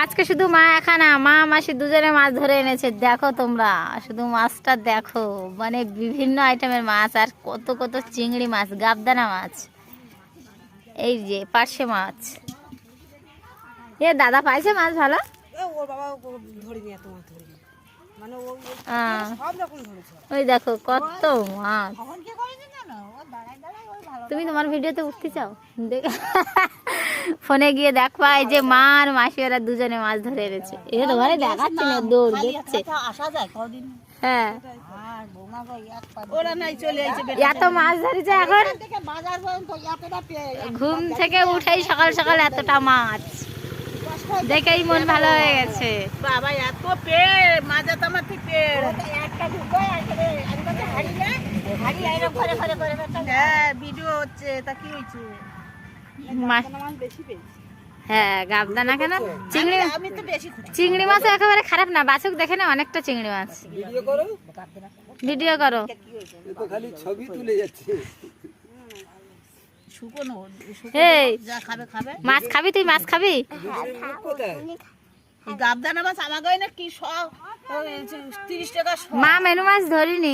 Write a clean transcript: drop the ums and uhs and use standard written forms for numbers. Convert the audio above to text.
আজকে শুধু মা একা না, মা মাসি দুজনে মাছ ধরে এনেছে। দেখো তোমরা শুধু মাছটা দেখো, মানে বিভিন্ন আইটেমের মাছ, আর কত কত চিংড়ি মাছ, গাবদানা মাছ, এই যে পার্শে মাছ। এ দাদা পাইছে মাছ ভালো। ওই দেখো কত মাছ। তুমি তোমার ভিডিওতে উঠতে চাও? ফোনে গিয়ে দেখবা এই যে মা আর মাসি ওরা দুজনে মাছ ধরে এনেছে। এ তোমার দেখাচ্ছি না, দৌড় দেখছে। হ্যাঁ, এত মাছ ধরেছে এখন, ঘুম থেকে উঠেই সকাল সকাল এতটা মাছ দেখেই মন ভালো হয়ে গেছে। বাবা এত পেট মাছ এত আমার ঠিক পেট। হ্যাঁ ভিডিও হচ্ছে, তা কি হয়েছে? হ্যাঁ গাবদানা কেন, চিংড়ি, আমি তো বেশি চিংড়ি মাছ একেবারে খারাপ না, বাছুক দেখে না অনেকটা চিংড়ি মাছ। ভিডিও করো। খালি ছবি তুলে যাচ্ছে। শুকনো এই যা খাবে খাবে। মাছ খাবি তুই? মাছ খাবি? গাবদানা মাছ আমাকে না কি 30 টাকা। মা মেনু মাছ ধরিনি।